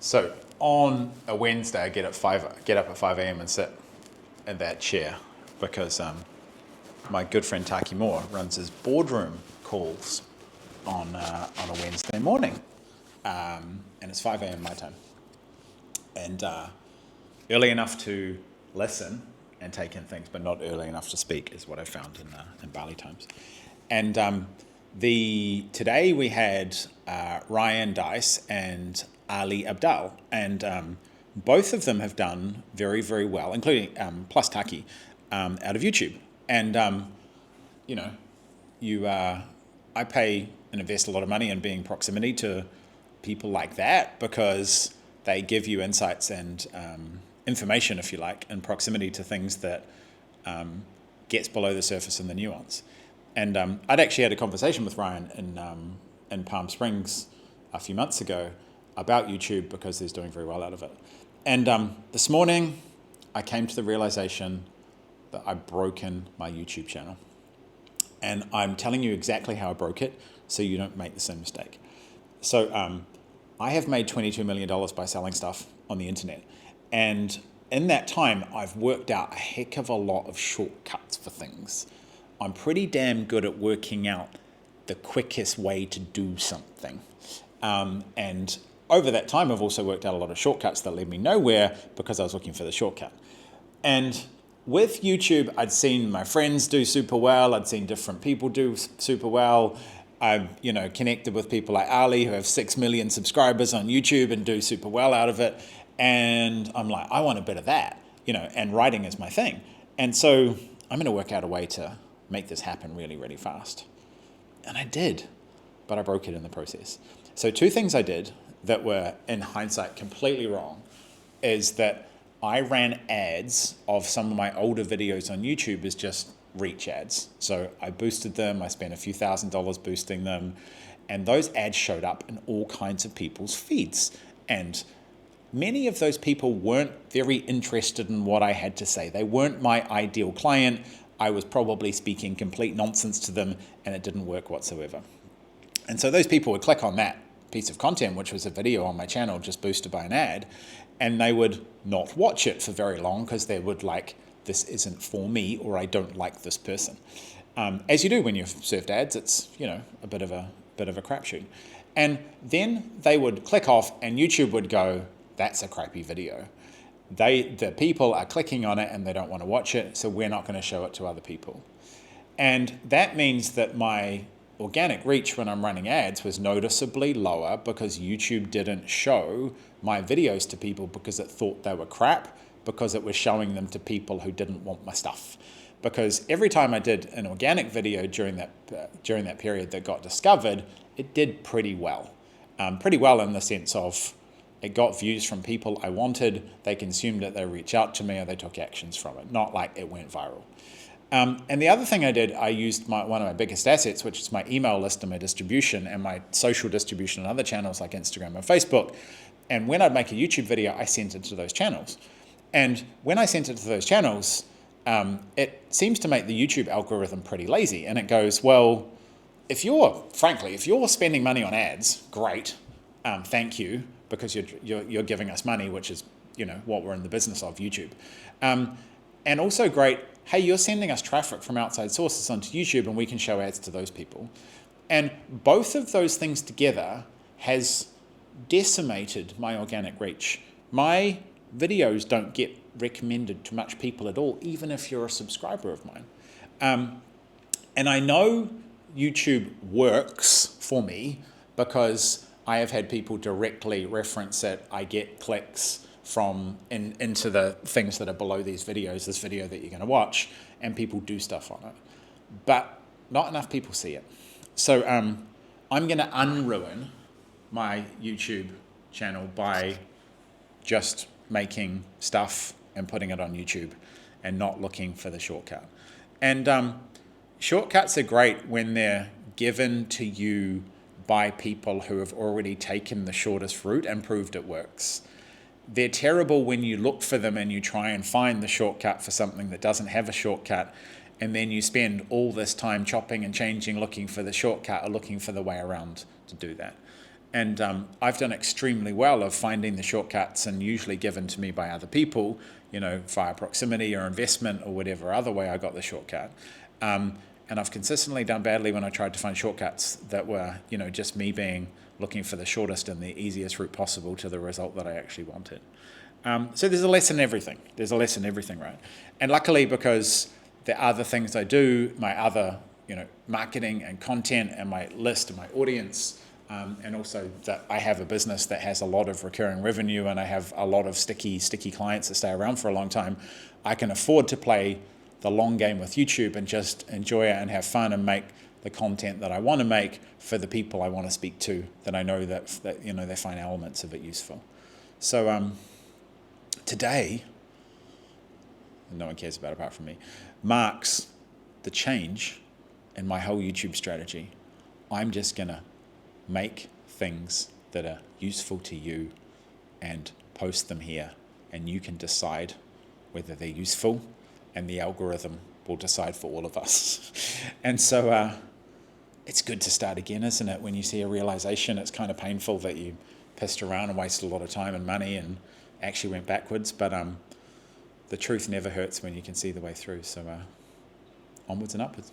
So on a Wednesday, I get up at 5 a.m. and sit in that chair because my good friend Taki Moore runs his boardroom calls on a Wednesday morning, and it's 5 a.m. my time, and early enough to listen and take in things, but not early enough to speak, is what I found in Bali times. And today we had Ryan Dice and Ali Abdal, and both of them have done very, very well, including plus Taki, out of YouTube. And I pay and invest a lot of money in being proximity to people like that because they give you insights and information, if you like, in proximity to things that gets below the surface and the nuance. And I'd actually had a conversation with Ryan in Palm Springs a few months ago about YouTube because he's doing very well out of it. And this morning, I came to the realization that I've broken my YouTube channel. And I'm telling you exactly how I broke it so you don't make the same mistake. So I have made $22 million by selling stuff on the internet. And in that time, I've worked out a heck of a lot of shortcuts for things. I'm pretty damn good at working out the quickest way to do something. And over that time, I've also worked out a lot of shortcuts that led me nowhere because I was looking for the shortcut. And with YouTube, I'd seen my friends do super well. I'd seen different people do super well. I've connected with people like Ali who have 6 million subscribers on YouTube and do super well out of it. And I'm like, I want a bit of that, and writing is my thing. And so I'm going to work out a way to make this happen really, really fast. And I did, but I broke it in the process. So 2 things I did that were, in hindsight, completely wrong is that I ran ads of some of my older videos on YouTube as just reach ads. So I boosted them, I spent a few $1,000s boosting them, and those ads showed up in all kinds of people's feeds. And many of those people weren't very interested in what I had to say. They weren't my ideal client. I was probably speaking complete nonsense to them, and it didn't work whatsoever. And so those people would click on that piece of content, which was a video on my channel just boosted by an ad, and they would not watch it for very long because they would like, this isn't for me, or I don't like this person. As you do when you've served ads, it's a bit of a crapshoot. And then they would click off, and YouTube would go, that's a crappy video. The people are clicking on it and they don't want to watch it, so we're not going to show it to other people. And that means that my organic reach when I'm running ads was noticeably lower because YouTube didn't show my videos to people because it thought they were crap, because it was showing them to people who didn't want my stuff. Because every time I did an organic video during that period that got discovered, it did pretty well. Pretty well in the sense of it got views from people I wanted, they consumed it, they reached out to me, or they took actions from it, not like it went viral. And the other thing I did, I used one of my biggest assets, which is my email list and my distribution and my social distribution on other channels like Instagram and Facebook. And when I'd make a YouTube video, I sent it to those channels. And when I sent it to those channels, it seems to make the YouTube algorithm pretty lazy. And it goes, well, if you're spending money on ads, great, thank you, because you're giving us money, which is what we're in the business of, YouTube. And also great, hey, you're sending us traffic from outside sources onto YouTube and we can show ads to those people. And both of those things together has decimated my organic reach. My videos don't get recommended to much people at all, even if you're a subscriber of mine. And I know YouTube works for me because I have had people directly reference it. I get clicks into the things that are below these videos, this video that you're going to watch, and people do stuff on it. But not enough people see it. So I'm going to unruin my YouTube channel by just making stuff and putting it on YouTube and not looking for the shortcut. And shortcuts are great when they're given to you by people who have already taken the shortest route and proved it works. They're terrible when you look for them and you try and find the shortcut for something that doesn't have a shortcut, and then you spend all this time chopping and changing looking for the shortcut or looking for the way around to do that. And I've done extremely well of finding the shortcuts, and usually given to me by other people, via proximity or investment or whatever other way I got the shortcut. And I've consistently done badly when I tried to find shortcuts that were, just me looking for the shortest and the easiest route possible to the result that I actually wanted. So there's a lesson in everything. There's a lesson in everything, right? And luckily, because the other things I do, my other, marketing and content and my list and my audience, and also that I have a business that has a lot of recurring revenue and I have a lot of sticky clients that stay around for a long time, I can afford to play the long game with YouTube and just enjoy it and have fun and make the content that I want to make for the people I want to speak to, that I know that they find elements of it useful. So today, no one cares about apart from me, marks the change in my whole YouTube strategy. I'm just going to make things that are useful to you and post them here, and you can decide whether they're useful, and the algorithm will decide for all of us. And so it's good to start again, isn't it? When you see a realization, it's kind of painful that you pissed around and wasted a lot of time and money and actually went backwards, but the truth never hurts when you can see the way through. So onwards and upwards.